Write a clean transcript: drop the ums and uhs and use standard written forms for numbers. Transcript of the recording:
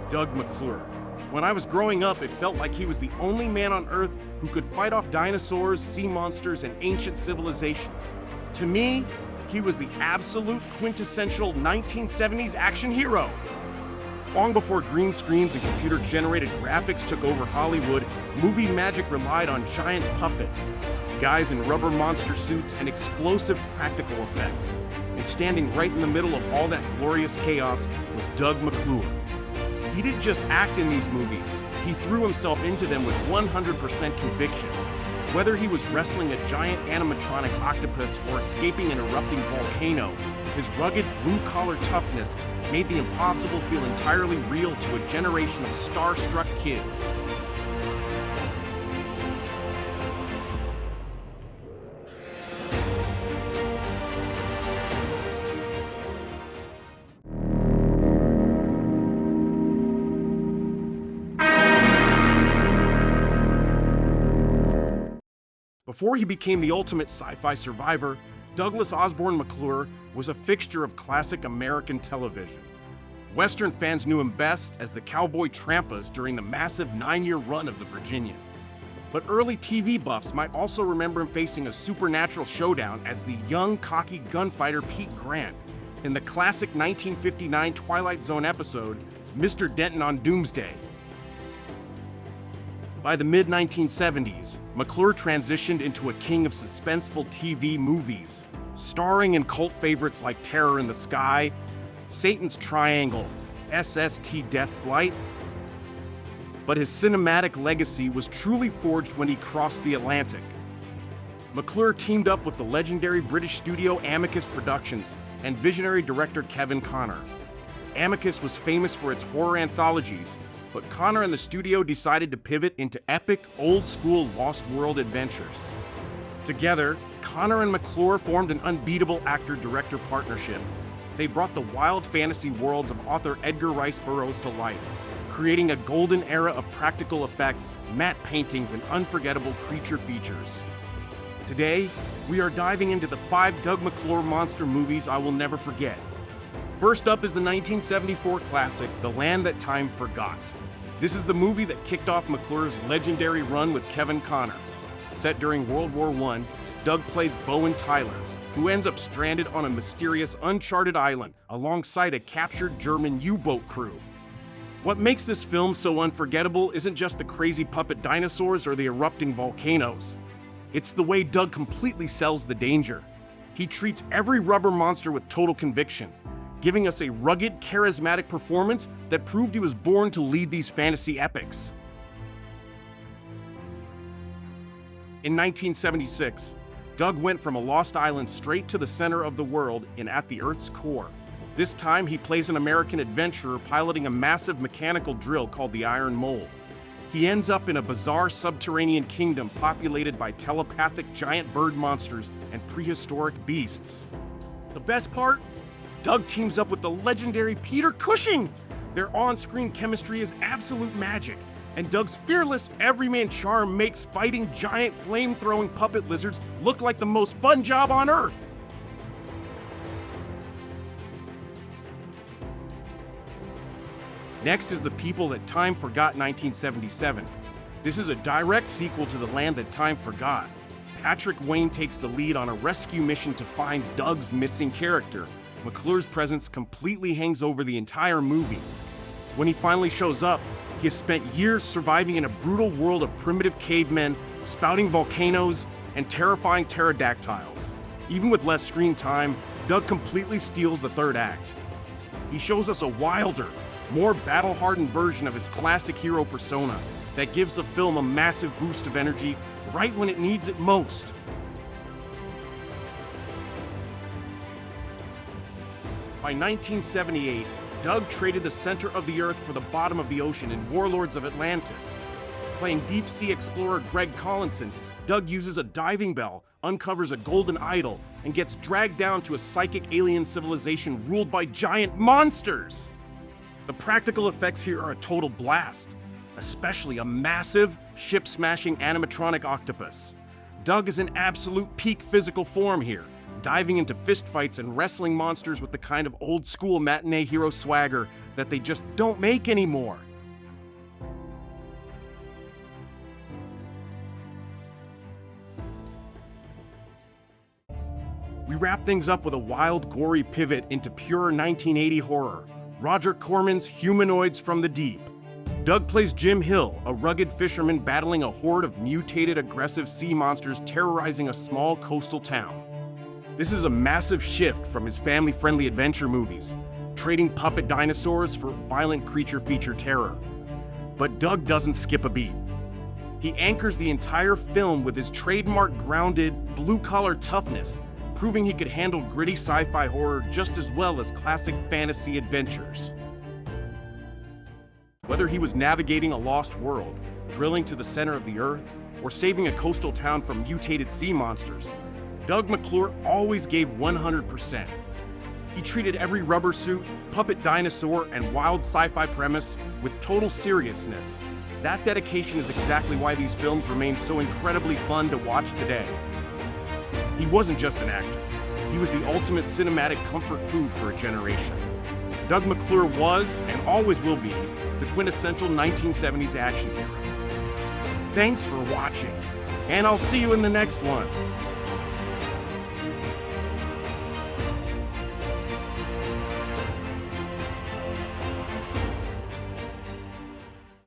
Doug McClure. When I was growing up, it felt like he was the only man on Earth who could fight off dinosaurs, sea monsters, and ancient civilizations. To me, he was the absolute quintessential 1970s action hero. Long before green screens and computer-generated graphics took over Hollywood, movie magic relied on giant puppets, guys in rubber monster suits, and explosive practical effects. And standing right in the middle of all that glorious chaos was Doug McClure. He didn't just act in these movies, he threw himself into them with 100% conviction. Whether he was wrestling a giant animatronic octopus or escaping an erupting volcano, his rugged blue-collar toughness made the impossible feel entirely real to a generation of starstruck kids. Before he became the ultimate sci-fi survivor, Douglas Osborne McClure was a fixture of classic American television. Western fans knew him best as the cowboy Trampas during the massive 9-year run of the Virginian. But early TV buffs might also remember him facing a supernatural showdown as the young, cocky gunfighter Pete Grant in the classic 1959 Twilight Zone episode, Mr. Denton on Doomsday. By the mid-1970s, McClure transitioned into a king of suspenseful TV movies, starring in cult favorites like Terror in the Sky, Satan's Triangle, SST Death Flight. But his cinematic legacy was truly forged when he crossed the Atlantic. McClure teamed up with the legendary British studio Amicus Productions and visionary director Kevin Connor. Amicus was famous for its horror anthologies, but Connor and the studio decided to pivot into epic, old-school Lost World adventures. Together, Connor and McClure formed an unbeatable actor-director partnership. They brought the wild fantasy worlds of author Edgar Rice Burroughs to life, creating a golden era of practical effects, matte paintings, and unforgettable creature features. Today, we are diving into the 5 Doug McClure monster movies I will never forget. First up is the 1974 classic, The Land That Time Forgot. This is the movie that kicked off McClure's legendary run with Kevin Connor. Set during World War I, Doug plays Bowen Tyler, who ends up stranded on a mysterious, uncharted island alongside a captured German U-boat crew. What makes this film so unforgettable isn't just the crazy puppet dinosaurs or the erupting volcanoes. It's the way Doug completely sells the danger. He treats every rubber monster with total conviction, giving us a rugged, charismatic performance that proved he was born to lead these fantasy epics. In 1976, Doug went from a lost island straight to the center of the world and at the Earth's core. This time, he plays an American adventurer piloting a massive mechanical drill called the Iron Mole. He ends up in a bizarre subterranean kingdom populated by telepathic giant bird monsters and prehistoric beasts. The best part? Doug teams up with the legendary Peter Cushing. Their on-screen chemistry is absolute magic, and Doug's fearless everyman charm makes fighting giant flame-throwing puppet lizards look like the most fun job on Earth. Next is The People That Time Forgot 1977. This is a direct sequel to The Land That Time Forgot. Patrick Wayne takes the lead on a rescue mission to find Doug's missing character. McClure's presence completely hangs over the entire movie. When he finally shows up, he has spent years surviving in a brutal world of primitive cavemen, spouting volcanoes, and terrifying pterodactyls. Even with less screen time, Doug completely steals the third act. He shows us a wilder, more battle-hardened version of his classic hero persona that gives the film a massive boost of energy right when it needs it most. By 1978, Doug traded the center of the Earth for the bottom of the ocean in Warlords of Atlantis. Playing deep-sea explorer Greg Collinson, Doug uses a diving bell, uncovers a golden idol, and gets dragged down to a psychic alien civilization ruled by giant monsters. The practical effects here are a total blast, especially a massive, ship-smashing animatronic octopus. Doug is in absolute peak physical form here, diving into fistfights and wrestling monsters with the kind of old-school matinee hero swagger that they just don't make anymore. We wrap things up with a wild, gory pivot into pure 1980 horror. Roger Corman's Humanoids from the Deep. Doug plays Jim Hill, a rugged fisherman battling a horde of mutated, aggressive sea monsters terrorizing a small coastal town. This is a massive shift from his family-friendly adventure movies, trading puppet dinosaurs for violent creature feature terror. But Doug doesn't skip a beat. He anchors the entire film with his trademark grounded, blue-collar toughness, proving he could handle gritty sci-fi horror just as well as classic fantasy adventures. Whether he was navigating a lost world, drilling to the center of the earth, or saving a coastal town from mutated sea monsters, Doug McClure always gave 100%. He treated every rubber suit, puppet dinosaur, and wild sci-fi premise with total seriousness. That dedication is exactly why these films remain so incredibly fun to watch today. He wasn't just an actor. He was the ultimate cinematic comfort food for a generation. Doug McClure was, and always will be, the quintessential 1970s action hero. Thanks for watching, and I'll see you in the next one.